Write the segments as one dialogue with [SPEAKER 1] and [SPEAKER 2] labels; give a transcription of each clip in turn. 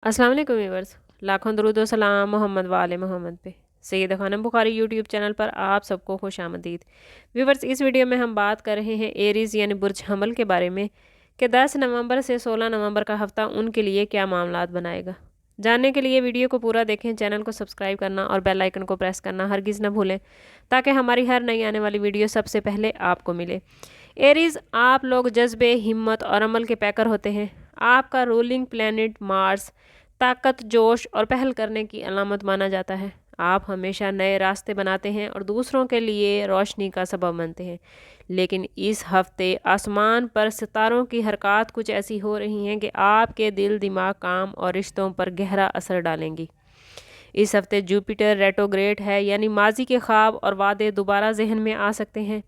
[SPEAKER 1] अस्सलाम वालेकुम व्यूअर्स, लाखों दरूद व सलाम मोहम्मद वाले मोहम्मद पे। सैयद खानम बुखारी यूट्यूब चैनल पर आप सबको खुश आमदीद। व्यूअर्स, इस वीडियो में हम बात कर रहे हैं एरीज़ यानी बुर्ज हमल के बारे में कि 10 नवंबर से 16 नवंबर का हफ्ता उनके लिए क्या मामलात बनाएगा। जानने के लिए वीडियो को पूरा देखें, चैनल को सब्सक्राइब करना और बेल आइकन को प्रेस करना हरगिज़ न भूलें ताकि हमारी हर नई आने वाली वीडियो सबसे पहले आपको मिले। एरीज़, आप लोग जज्बे, हिम्मत और अमल के पैकर होते हैं। आपका रूलिंग प्लैनेट मार्स ताकत, जोश और पहल करने की अलामत माना जाता है। आप हमेशा नए रास्ते बनाते हैं और दूसरों के लिए रोशनी का सबब बनते हैं। लेकिन इस हफ्ते आसमान पर सितारों की हरकत कुछ ऐसी हो रही हैं कि आपके दिल, दिमाग, काम और रिश्तों पर गहरा असर डालेंगी। इस हफ्ते जुपिटर रेट्रोग्रेड है, यानी माजी के ख्वाब और वादे दोबारा जहन में आ सकते हैं।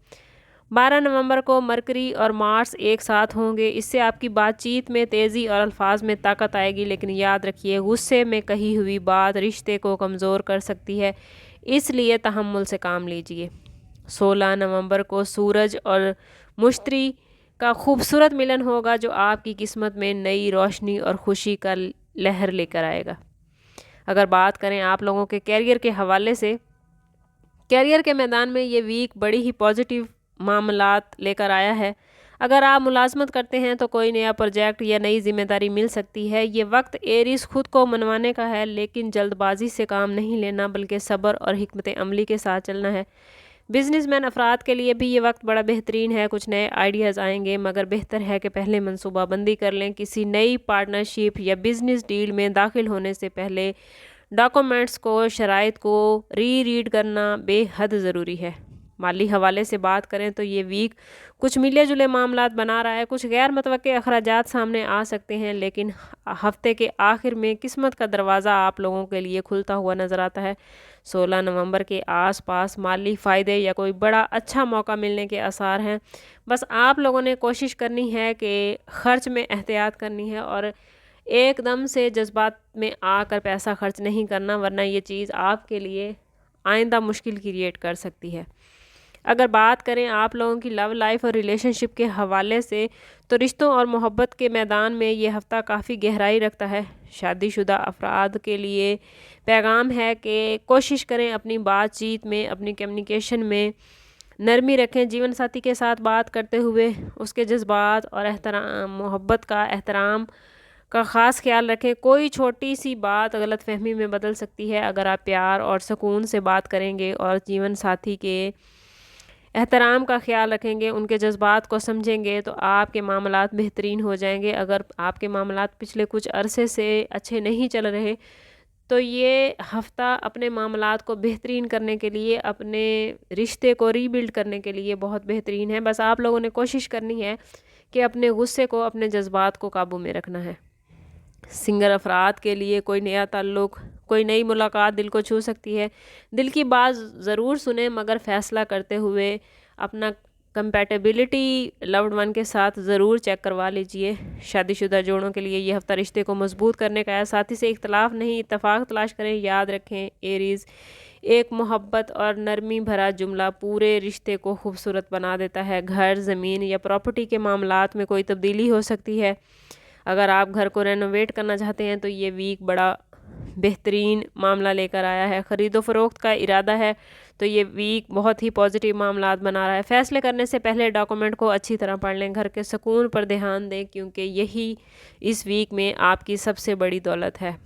[SPEAKER 1] 12 नवंबर को मरकरी और मार्स एक साथ होंगे। इससे आपकी बातचीत में तेज़ी और अल्फाज में ताकत आएगी, लेकिन याद रखिए, गुस्से में कही हुई बात रिश्ते को कमज़ोर कर सकती है, इसलिए तहम्मुल से काम लीजिए। 16 नवंबर को सूरज और मुश्तरी का खूबसूरत मिलन होगा, जो आपकी किस्मत में नई रोशनी और खुशी का लहर लेकर आएगा। अगर बात करें आप लोगों के कैरियर के हवाले से, कैरियर के मैदान में ये वीक बड़ी ही पॉजिटिव मामलात लेकर आया है। अगर आप मुलाजमत करते हैं तो कोई नया प्रोजेक्ट या नई जिम्मेदारी मिल सकती है। ये वक्त एरीज खुद को मनवाने का है, लेकिन जल्दबाजी से काम नहीं लेना बल्कि सब्र और हिकमत अमली के साथ चलना है। बिजनेसमैन अफराद के लिए भी ये वक्त बड़ा बेहतरीन है। कुछ नए आइडियाज़ आएंगे, मगर बेहतर है कि पहले मनसूबाबंदी कर लें। किसी नई पार्टनरशिप या बिजनेस डील में दाखिल होने से पहले डॉक्यूमेंट्स को, शराइत को रीड करना बेहद ज़रूरी है। माली हवाले से बात करें तो ये वीक कुछ मिले जुले मामलात बना रहा है। कुछ गैर मुतवक्के अखराजात सामने आ सकते हैं, लेकिन हफ्ते के आखिर में किस्मत का दरवाज़ा आप लोगों के लिए खुलता हुआ नज़र आता है। 16 नवंबर के आसपास माली फ़ायदे या कोई बड़ा अच्छा मौका मिलने के आसार हैं। बस आप लोगों ने कोशिश करनी है कि ख़र्च में एहतियात करनी है और एकदम से जज्बात में आकर पैसा खर्च नहीं करना, वरना ये चीज़ आपके लिए आइंदा मुश्किल क्रिएट कर सकती है। अगर बात करें आप लोगों की लव लाइफ और रिलेशनशिप के हवाले से, तो रिश्तों और मोहब्बत के मैदान में ये हफ़्ता काफ़ी गहराई रखता है। शादीशुदा अफराद के लिए पैगाम है कि कोशिश करें अपनी बातचीत में, अपनी कम्युनिकेशन में नरमी रखें। जीवन साथी के साथ बात करते हुए उसके जज्बात और एहतराम, मोहब्बत का एहतराम का ख़ास ख्याल रखें। कोई छोटी सी बात गलत फहमी में बदल सकती है। अगर आप प्यार और सुकून से बात करेंगे और जीवन साथी के एहतराम का ख्याल रखेंगे, उनके जज्बात को समझेंगे, तो आपके मामलात बेहतरीन हो जाएंगे। अगर आपके मामलात पिछले कुछ अरसे से अच्छे नहीं चल रहे, तो ये हफ़्ता अपने मामलात को बेहतरीन करने के लिए, अपने रिश्ते को रीबिल्ड करने के लिए बहुत बेहतरीन है। बस आप लोगों ने कोशिश करनी है कि अपने गुस्से को, अपने जज्बात को काबू में रखना है। सिंगर अफराद के लिए कोई नया ताल्लुक़, कोई नई मुलाकात दिल को छू सकती है। दिल की बात ज़रूर सुने, मगर फ़ैसला करते हुए अपना कंपैटिबिलिटी लव्ड वन के साथ ज़रूर चेक करवा लीजिए। शादीशुदा जोड़ों के लिए ये हफ़्ता रिश्ते को मजबूत करने का है। साथी से इख्तलाफ नहीं, इत्तफाक तलाश करें। याद रखें एरीज़, एक मोहब्बत और नरमी भरा जुमला पूरे रिश्ते को खूबसूरत बना देता है। घर, ज़मीन या प्रॉपर्टी के मामलात में कोई तब्दीली हो सकती है। अगर आप घर को रेनोवेट करना चाहते हैं तो ये वीक बड़ा बेहतरीन मामला लेकर आया है। ख़रीदो फ़रोख्त का इरादा है तो ये वीक बहुत ही पॉजिटिव मामलात बना रहा है। फ़ैसले करने से पहले डॉक्यूमेंट को अच्छी तरह पढ़ लें। घर के सुकून पर ध्यान दें, क्योंकि यही इस वीक में आपकी सबसे बड़ी दौलत है।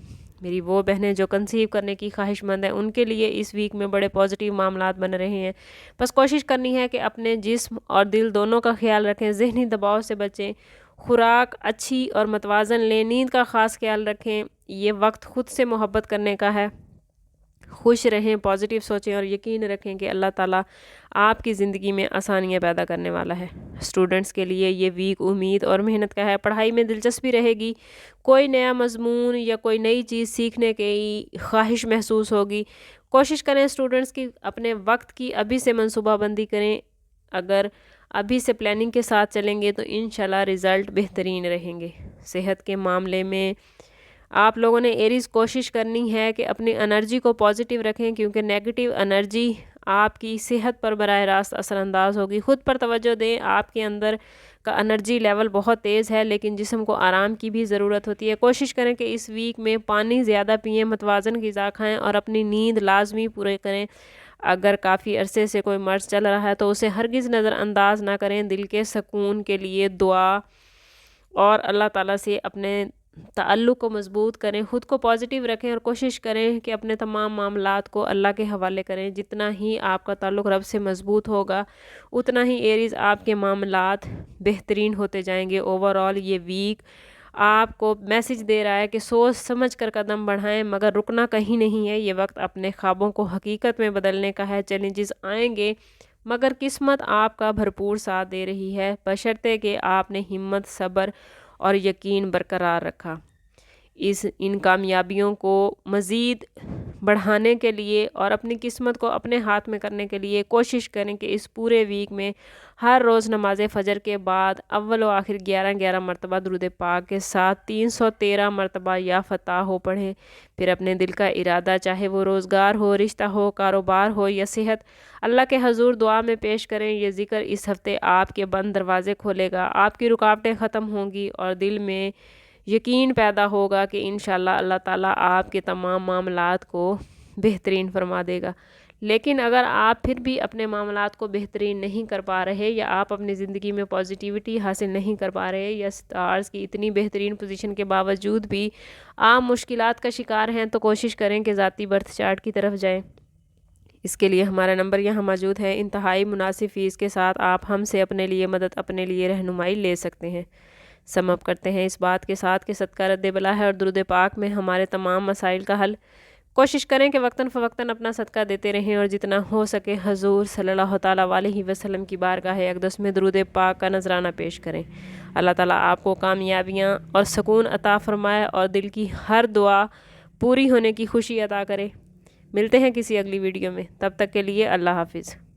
[SPEAKER 1] मेरी वो बहनें जो कंसीव करने की ख्वाहिशमंद हैं, उनके लिए इस वीक में बड़े पॉजिटिव मामलात बन रहे हैं। बस कोशिश करनी है कि अपने जिस्म और दिल दोनों का ख्याल रखें। ज़हनी दबाव से बचें, खुराक अच्छी और मतवाज़न लें, नींद का ख़ास ख्याल रखें। ये वक्त ख़ुद से मोहब्बत करने का है। खुश रहें, पॉजिटिव सोचें और यकीन रखें कि अल्लाह ताला आपकी ज़िंदगी में आसानियाँ पैदा करने वाला है। स्टूडेंट्स के लिए ये वीक उम्मीद और मेहनत का है। पढ़ाई में दिलचस्पी रहेगी, कोई नया मजमून या कोई नई चीज़ सीखने की ख्वाहिश महसूस होगी। कोशिश करें स्टूडेंट्स की अपने वक्त की अभी से मनसूबाबंदी करें। अगर अभी से प्लानिंग के साथ चलेंगे तो इंशाल्लाह रिज़ल्ट बेहतरीन रहेंगे। सेहत के मामले में आप लोगों ने एरीज़ कोशिश करनी है कि अपनी एनर्जी को पॉजिटिव रखें, क्योंकि नेगेटिव एनर्जी آپ کی صحت پر براہ راست اثر انداز ہوگی۔ خود پر توجہ دیں، آپ کے اندر کا انرجی لیول بہت تیز ہے لیکن جسم کو آرام کی بھی ضرورت ہوتی ہے۔ کوشش کریں کہ اس ویک میں پانی زیادہ پئیں، متوازن غذا کھائیں اور اپنی نیند لازمی پورے کریں۔ اگر کافی عرصے سے کوئی مرض چل رہا ہے تو اسے ہرگز نظر انداز نہ کریں۔ دل کے سکون کے لیے دعا اور اللہ تعالیٰ سے اپنے تعلق کو مضبوط کریں، خود کو پازیٹیو رکھیں اور کوشش کریں کہ اپنے تمام معاملات کو اللہ کے حوالے کریں۔ جتنا ہی آپ کا تعلق رب سے مضبوط ہوگا اتنا ہی ایریز آپ کے معاملات بہترین ہوتے جائیں گے۔ اوورآل یہ ویک آپ کو میسج دے رہا ہے کہ سوچ سمجھ کر قدم بڑھائیں، مگر رکنا کہیں نہیں ہے۔ یہ وقت اپنے خوابوں کو حقیقت میں بدلنے کا ہے۔ چیلنجز آئیں گے مگر قسمت آپ کا بھرپور ساتھ دے رہی ہے، بشرطے کہ آپ نے ہمت، صبر اور یقین برقرار رکھا۔ ان کامیابیوں کو مزید بڑھانے کے لیے اور اپنی قسمت کو اپنے ہاتھ میں کرنے کے لیے کوشش کریں کہ اس پورے ویک میں ہر روز نماز فجر کے بعد اول و آخر 11 مرتبہ درود پاک کے ساتھ 313 مرتبہ یا فتح ہو پڑھیں۔ پھر اپنے دل کا ارادہ، چاہے وہ روزگار ہو، رشتہ ہو، کاروبار ہو یا صحت، اللہ کے حضور دعا میں پیش کریں۔ یہ ذکر اس ہفتے آپ کے بند دروازے کھولے گا، آپ کی رکاوٹیں ختم ہوں گی اور دل میں یقین پیدا ہوگا کہ انشاءاللہ اللہ تعالیٰ آپ کے تمام معاملات کو بہترین فرما دے گا۔ لیکن اگر آپ پھر بھی اپنے معاملات کو بہترین نہیں کر پا رہے یا آپ اپنی زندگی میں پازیٹیوٹی حاصل نہیں کر پا رہے یا سٹارز کی اتنی بہترین پوزیشن کے باوجود بھی آپ مشکلات کا شکار ہیں تو کوشش کریں کہ ذاتی برتھ چارٹ کی طرف جائیں۔ اس کے لیے ہمارا نمبر یہاں موجود ہے۔ انتہائی مناسب فیس کے ساتھ آپ ہم سے اپنے لیے مدد، اپنے لیے رہنمائی لے سکتے ہیں۔ سم اپ کرتے ہیں اس بات کے ساتھ کہ صدقہ رد بلا ہے اور درود پاک میں ہمارے تمام مسائل کا حل۔ کوشش کریں کہ وقتاً فوقتاً اپنا صدقہ دیتے رہیں اور جتنا ہو سکے حضور صلی اللہ تعالیٰ علیہ وسلم کی بارگاہ اقدس میں درود پاک کا نذرانہ پیش کریں۔ اللہ تعالیٰ آپ کو کامیابیاں اور سکون عطا فرمائے اور دل کی ہر دعا پوری ہونے کی خوشی عطا کرے۔ ملتے ہیں کسی اگلی ویڈیو میں، تب تک کے لیے اللہ حافظ۔